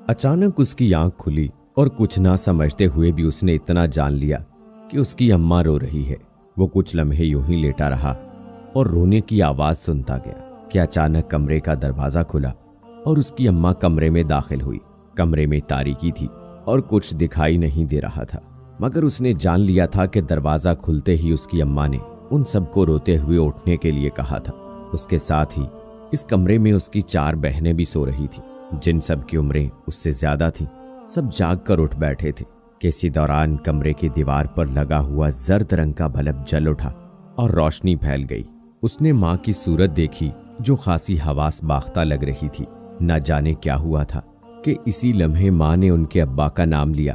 अचानक उसकी आंख खुली और कुछ ना समझते हुए भी उसने इतना जान लिया कि उसकी अम्मा रो रही है। वो कुछ लम्हे यूं ही लेटा रहा और रोने की आवाज सुनता गया कि अचानक कमरे का दरवाजा खुला और उसकी अम्मा कमरे में दाखिल हुई। कमरे में तारीकी थी और कुछ दिखाई नहीं दे रहा था, मगर उसने जान लिया था कि दरवाजा खुलते ही उसकी अम्मा ने उन सबको रोते हुए उठने के लिए कहा था। उसके साथ ही इस कमरे में उसकी 4 बहनें भी सो रही थी, जिन सब की उम्रें उससे ज्यादा थीं। सब जाग कर उठ बैठे थे कि इसी दौरान कमरे की दीवार पर लगा हुआ जर्द रंग का बल्ब जल उठा और रोशनी फैल गई। उसने माँ की सूरत देखी जो खासी हवास बाख्ता लग रही थी। न जाने क्या हुआ था कि इसी लम्हे माँ ने उनके अब्बा का नाम लिया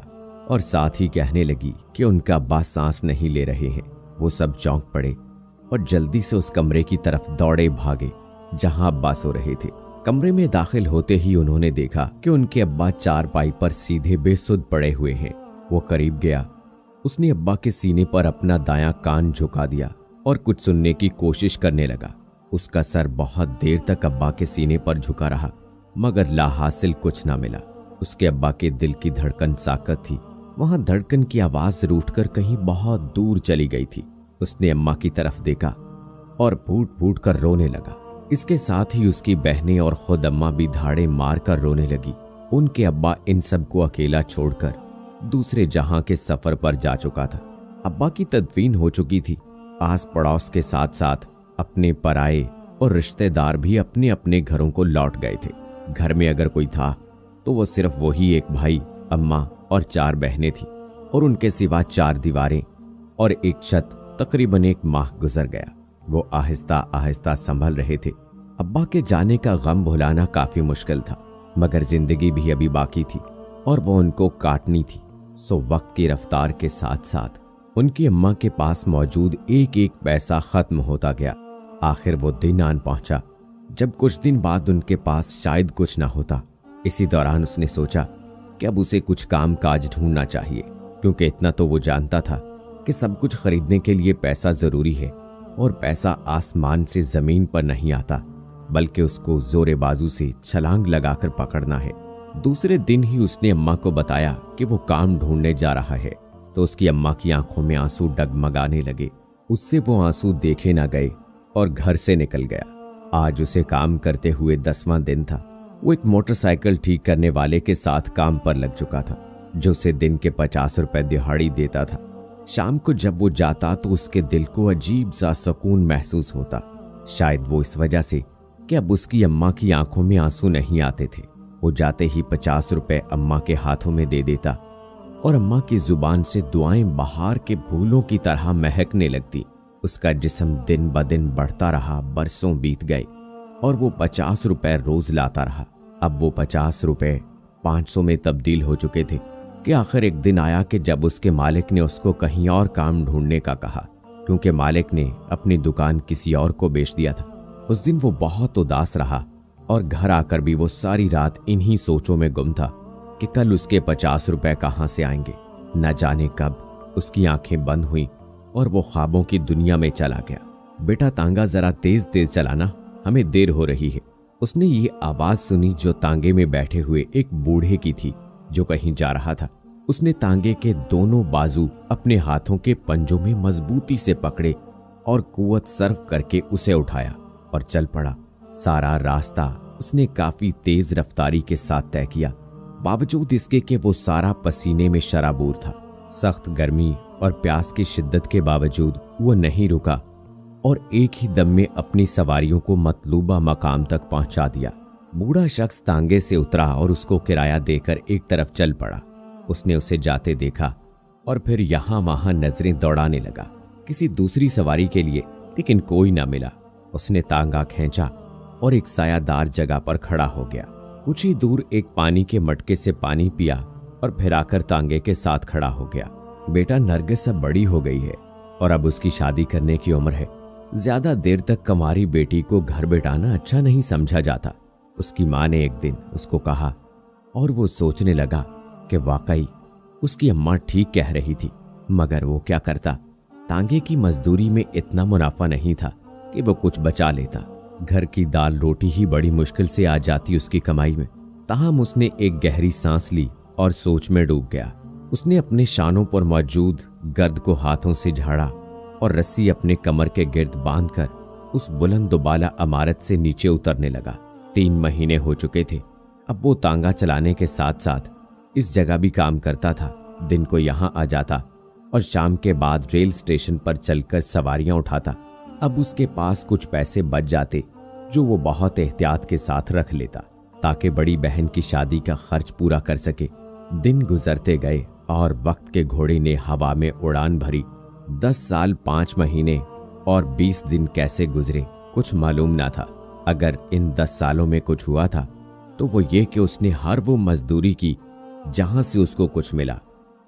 और साथ ही कहने लगी कि उनका अब्बा सांस नहीं ले रहे हैं। वो सब चौंक पड़े और जल्दी से उस कमरे की तरफ दौड़े भागे जहां अब्बा सो रहे थे। कमरे में दाखिल होते ही उन्होंने देखा कि उनके अब्बा चारपाई पर सीधे बेसुध पड़े हुए हैं। वो करीब गया, उसने अब्बा के सीने पर अपना दायां कान झुका दिया और कुछ सुनने की कोशिश करने लगा। उसका सर बहुत देर तक अब्बा के सीने पर झुका रहा, मगर लाहासिल कुछ ना मिला। उसके अब्बा के दिल की धड़कन साकत थी। वहां धड़कन की आवाज रूठकर कहीं बहुत दूर चली गई थी। उसने अम्मा की तरफ देखा और फूट फूट कर रोने लगा। इसके साथ ही उसकी बहनें और खुद अम्मा भी धाड़े मार कर रोने लगी। उनके अब्बा इन सबको अकेला छोड़कर दूसरे जहां के सफर पर जा चुका था। अब्बा की तदफीन हो चुकी थी। आस पड़ोस के साथ साथ अपने पराए और रिश्तेदार भी अपने अपने घरों को लौट गए थे। घर में अगर कोई था तो वो सिर्फ वही एक भाई, अम्मा और 4 बहनें थी, और उनके सिवा 4 दीवारें और एक छत। तकरीबन 1 माह गुजर गया। वो आहिस्ता आहिस्ता संभल रहे थे। अब्बा के जाने का गम भुलाना काफी मुश्किल था, मगर जिंदगी भी अभी बाकी थी और वो उनको काटनी थी। सो वक्त की रफ्तार के साथ साथ उनकी अम्मा के पास मौजूद एक एक पैसा खत्म होता गया। आखिर वो दिन आन पहुंचा जब कुछ दिन बाद उनके पास शायद कुछ ना होता। इसी दौरान उसने सोचा कि अब उसे कुछ काम काज ढूंढना चाहिए, क्योंकि इतना तो वो जानता था कि सब कुछ खरीदने के लिए पैसा जरूरी है और पैसा आसमान से जमीन पर नहीं आता, बल्कि उसको जोरे बाजू से छलांग लगाकर पकड़ना है। दूसरे दिन ही उसने अम्मा को बताया कि वो काम ढूंढने जा रहा है, तो उसकी अम्मा की आंखों में आंसू डगमगाने लगे। उससे वो आंसू देखे ना गए और घर से निकल गया। आज उसे काम करते हुए 10वां दिन था। वो एक मोटरसाइकिल ठीक करने वाले के साथ काम पर लग चुका था, जो उसे दिन के 50 रुपए दिहाड़ी देता था। शाम को जब वो जाता तो उसके दिल को अजीब सा सुकून महसूस होता। शायद वो इस वजह से कि अब उसकी अम्मा की आंखों में आंसू नहीं आते थे। वो जाते ही 50 रुपए अम्मा के हाथों में दे देता और अम्मा की जुबान से दुआएं बहार के फूलों की तरह महकने लगती। उसका जिस्म दिन ब दिन बढ़ता रहा। बरसों बीत गए और वो 50 रुपए रोज लाता रहा। अब वो 50 रुपए 500 में तब्दील हो चुके थे कि आखिर एक दिन आया कि जब उसके मालिक ने उसको कहीं और काम ढूंढने का कहा, क्योंकि मालिक ने अपनी दुकान किसी और को बेच दिया था। उस दिन वो बहुत उदास रहा और घर आकर भी वो सारी रात इन्हीं सोचों में गुम था कि कल उसके 50 रुपए कहाँ से आएंगे। न जाने कब उसकी आंखें बंद हुई और वो ख्वाबों की दुनिया में चला गया। बेटा तांगा जरा तेज तेज चलाना, हमें देर हो रही है। उसने ये आवाज सुनी जो तांगे में बैठे हुए एक बूढ़े की थी जो कहीं जा रहा था। उसने तांगे के दोनों बाजू अपने हाथों के पंजों में मजबूती से पकड़े और कुव्वत सर्व करके उसे उठाया और चल पड़ा। सारा रास्ता उसने काफी तेज रफ्तारी के साथ तय किया, बावजूद इसके कि वो सारा पसीने में शराबूर था। सख्त गर्मी और प्यास की शिद्दत के बावजूद वो नहीं रुका और एक ही दम में अपनी सवारियों को मतलूबा मकाम तक पहुंचा दिया। बूढ़ा शख्स तांगे से उतरा और उसको किराया देकर एक तरफ चल पड़ा। उसने उसे जाते देखा और फिर यहां वहां नजरें दौड़ाने लगा किसी दूसरी सवारी के लिए, लेकिन कोई ना मिला। उसने तांगा खींचा और एक सायादार जगह पर खड़ा हो गया। कुछ ही दूर एक पानी के मटके से पानी पिया और फिर आकर तांगे के साथ खड़ा हो गया। बेटा नरगिस अब बड़ी हो गई है और अब उसकी शादी करने की उम्र है। ज्यादा देर तक कमारी बेटी को घर बैठाना अच्छा नहीं समझा जाता, उसकी माँ ने एक दिन उसको कहा। और वो सोचने लगा कि वाकई उसकी अम्मा ठीक कह रही थी, मगर वो क्या करता। तांगे की मजदूरी में इतना मुनाफा नहीं था कि वो कुछ बचा लेता। घर की दाल रोटी ही बड़ी मुश्किल से आ जाती उसकी कमाई में। ताहम उसने एक गहरी सांस ली और सोच में डूब गया। उसने अपने शानों पर मौजूद गर्द को हाथों से झाड़ा और रस्सी अपने कमर के गिर्द बांधकर उस बुलंद दुबाला इमारत से नीचे उतरने लगा। 3 महीने हो चुके थे। अब वो तांगा चलाने के साथ साथ इस जगह भी काम करता था। दिन को यहाँ आ जाता और शाम के बाद रेल स्टेशन पर चलकर सवारियां उठाता। अब उसके पास कुछ पैसे बच जाते जो वो बहुत एहतियात के साथ रख लेता ताकि बड़ी बहन की शादी का खर्च पूरा कर सके। दिन गुजरते गए और वक्त के घोड़े ने हवा में उड़ान भरी। 10 साल 5 महीने और 20 दिन कैसे गुजरे कुछ मालूम ना था। अगर इन 10 सालों में कुछ हुआ था तो वो ये कि उसने हर वो मजदूरी की जहां से उसको कुछ मिला।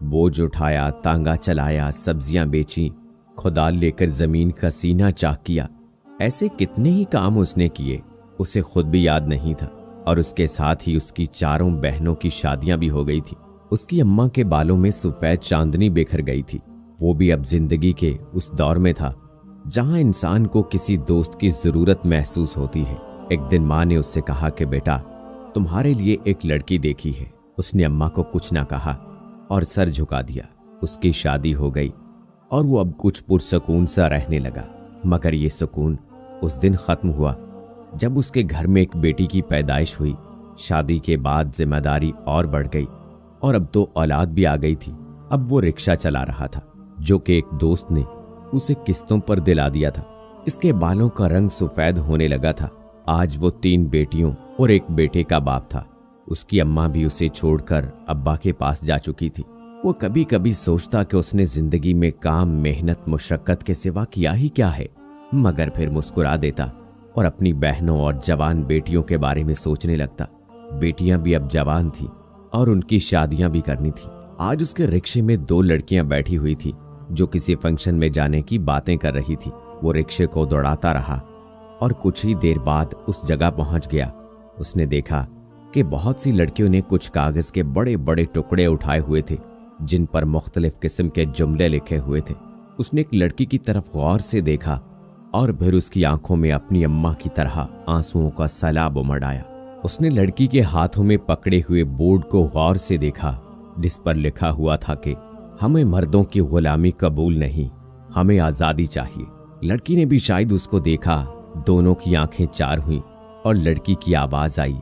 बोझ उठाया, तांगा चलाया, सब्जियां बेची, खुदाल लेकर जमीन का सीना चाक किया। ऐसे कितने ही काम उसने किए उसे खुद भी याद नहीं था। और उसके साथ ही उसकी 4 बहनों की शादियां भी हो गई थी। उसकी अम्मा के बालों में सफेद चांदनी बिखर गई थी। वो भी अब जिंदगी के उस दौर में था जहां इंसान को किसी दोस्त की जरूरत महसूस होती है। एक दिन माँ ने उससे कहा कि बेटा, तुम्हारे लिए एक लड़की देखी है। उसने अम्मा को कुछ ना कहा और सर झुका दिया। उसकी शादी हो गई और वो अब कुछ पुरसकून सा रहने लगा। मगर ये सुकून उस दिन खत्म हुआ जब उसके घर में एक बेटी की पैदाइश हुई। शादी के बाद जिम्मेदारी और बढ़ गई और अब तो औलाद भी आ गई थी। अब वो रिक्शा चला रहा था जो कि एक दोस्त ने उसे किस्तों पर दिला दिया था। इसके बालों का रंग सफेद होने लगा था। आज वो 3 बेटियों और एक बेटे का बाप था। उसकी अम्मा भी उसे छोड़कर अब्बा के पास जा चुकी थी। वो कभी कभी सोचता कि उसने जिंदगी में काम, मेहनत, मुशक्कत के सिवा किया ही क्या है, मगर फिर मुस्कुरा देता और अपनी बहनों और जवान बेटियों के बारे में सोचने लगता। बेटियां भी अब जवान थी और उनकी शादियां भी करनी थी। आज उसके रिक्शे में 2 लड़कियां बैठी हुई थी जो किसी फंक्शन में जाने की बातें कर रही थी। वो रिक्शे को दौड़ाता रहा और कुछ ही देर बाद उस जगह पहुंच गया। उसने देखा कि बहुत सी लड़कियों ने कुछ कागज के बड़े बड़े टुकड़े उठाए हुए थे जिन पर मुख्तलिफ किस्म के जुमले लिखे हुए थे। उसने एक लड़की की तरफ गौर से देखा और फिर उसकी आंखों में अपनी अम्मा की तरह आंसुओं का सैलाब उमड़ आया। उसने लड़की के हाथों में पकड़े हुए बोर्ड को गौर से देखा जिस पर लिखा हुआ था कि हमें मर्दों की गुलामी कबूल नहीं, हमें आजादी चाहिए। लड़की ने भी शायद उसको देखा। दोनों की आंखें चार हुईं और लड़की की आवाज आई,